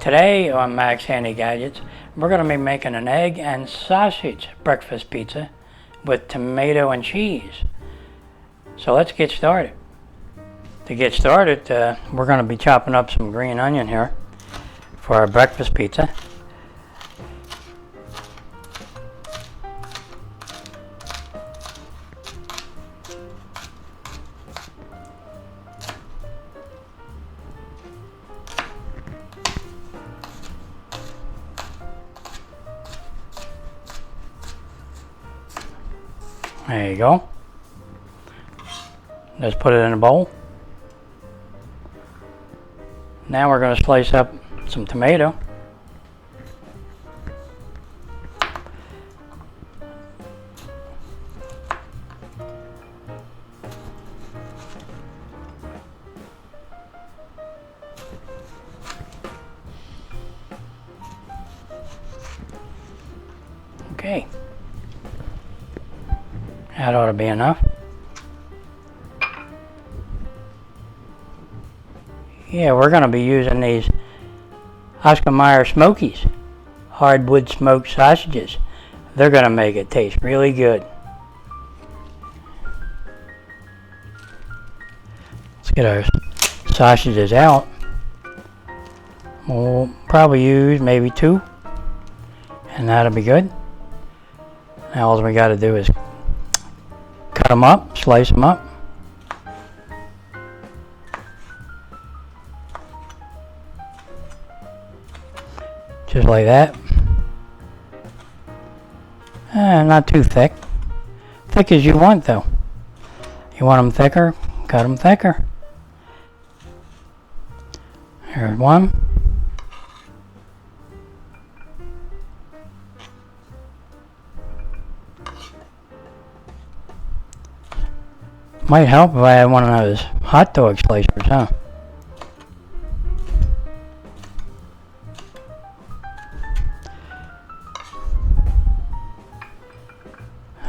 Today on Max Handy Gadgets, we're going to be making an egg and sausage breakfast pizza with tomato and cheese. So let's get started. To get started, we're going to be chopping up some green onion here for our breakfast pizza. There you go. Just put it in a bowl. Now we're going to slice up some tomato. Okay. That ought to be enough. Yeah, we're going to be using these Oscar Mayer Smokies, hardwood smoked sausages. They're going to make it taste really good. Let's get our sausages out. We'll probably use maybe 2, and that'll be good. Now all we got to do is cut them up, slice them up. Just like that. Not too thick. Thick as you want though. You want them thicker? Cut them thicker. Here's one. Might help if I had one of those hot dog slicers, huh?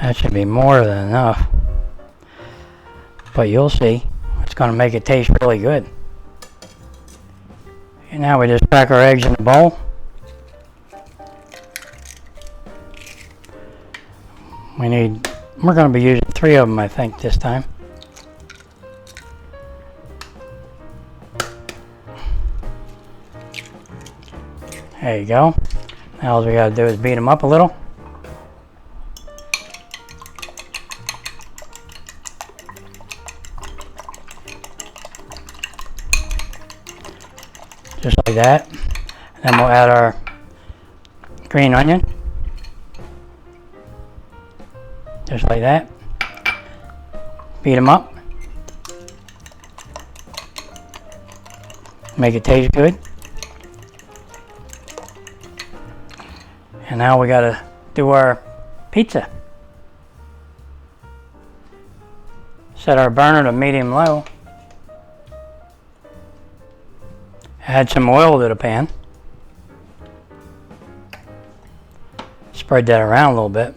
That should be more than enough. But you'll see. It's going to make it taste really good. And now we just crack our eggs in the bowl. We're going to be using 3 of them, I think, this time. There you go. Now all we got to do is beat them up a little. Just like that. Then we'll add our green onion. Just like that. Beat them up. Make it taste good. And now we gotta do our pizza. Set our burner to medium-low. Add some oil to the pan. Spread that around a little bit.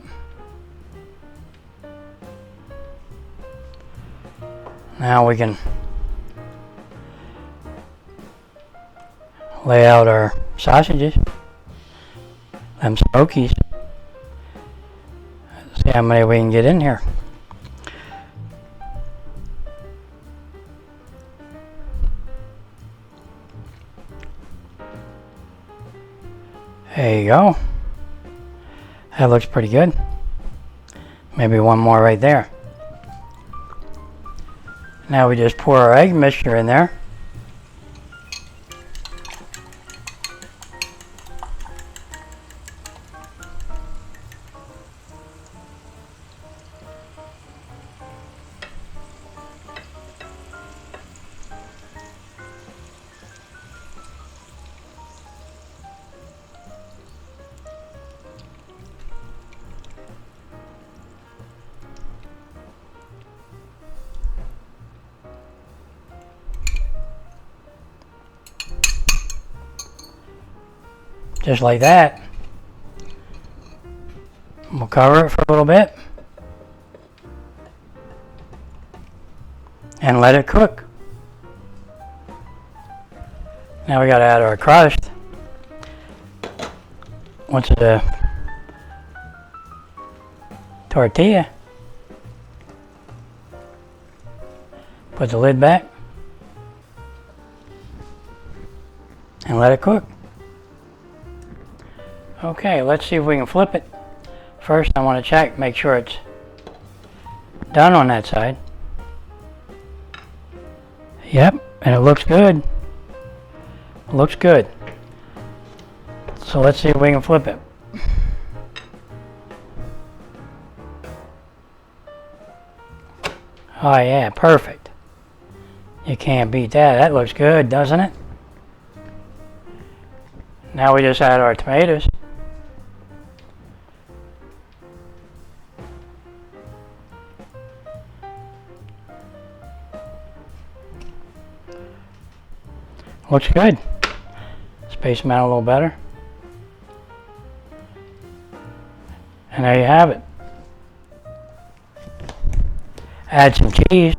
Now we can lay out our sausages. Them Smokies. See how many we can get in here. There you go. That looks pretty good. Maybe one more right there. Now we just pour our egg mixture in there. Just like that. We'll cover it for a little bit and let it cook. Now we got to add our crust. once the tortilla. Put the lid back and let it cook. Okay, let's see if we can flip it. First, I want to check, make sure it's done on that side. Yep, and it looks good. Looks good. So let's see if we can flip it. Oh yeah, perfect. You can't beat that. That looks good, doesn't it? Now we just add our tomatoes. Looks good. Space them out a little better. And there you have it. Add some cheese.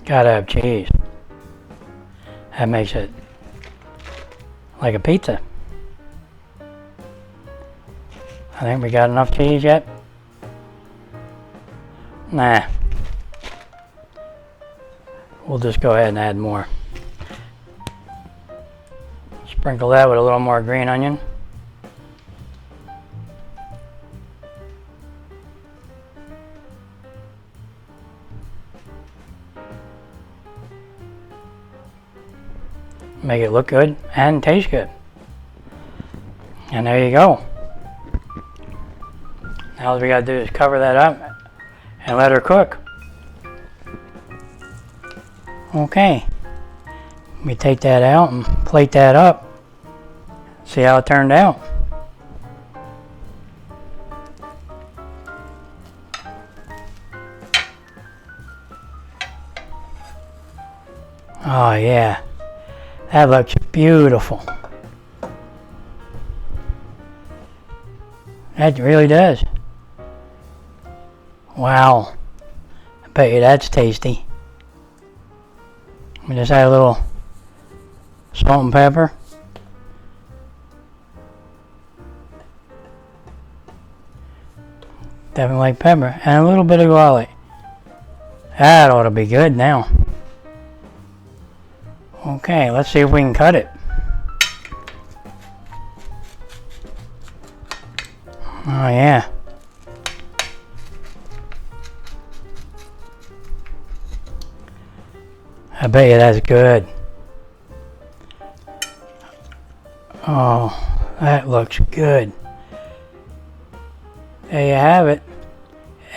Gotta have cheese. That makes it like a pizza. I think we got enough cheese yet. Nah. We'll just go ahead and add more. Sprinkle that with a little more green onion. Make it look good and taste good. And there you go. Now all we gotta do is cover that up and let her cook. Okay. We take that out and plate that up. See how it turned out. Oh yeah. That looks beautiful. That really does. Wow. I bet you that's tasty. We just add a little salt and pepper. Definitely like pepper. And a little bit of garlic. That ought to be good now. Okay, let's see if we can cut it. Oh yeah. I bet you that's good. Oh, that looks good. There you have it.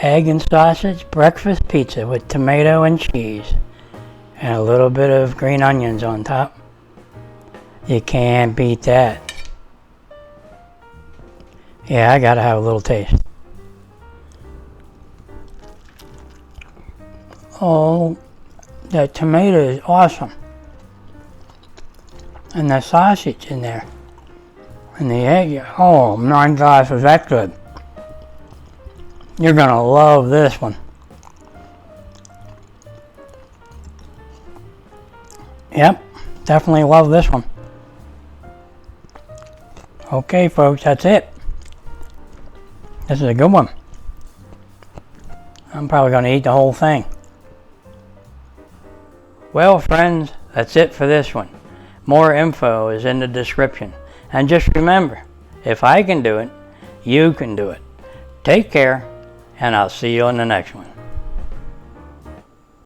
Egg and sausage breakfast pizza with tomato and cheese. And a little bit of green onions on top. You can't beat that. Yeah, I gotta have a little taste. Oh, that tomato is awesome. And the sausage in there. And the egg. Oh my gosh, is that good. You're gonna love this one. Yep, definitely love this one. Okay folks, that's it. This is a good one. I'm probably going to eat the whole thing. Well friends, that's it for this one. More info is in the description. And just remember, if I can do it, you can do it. Take care, and I'll see you on the next one.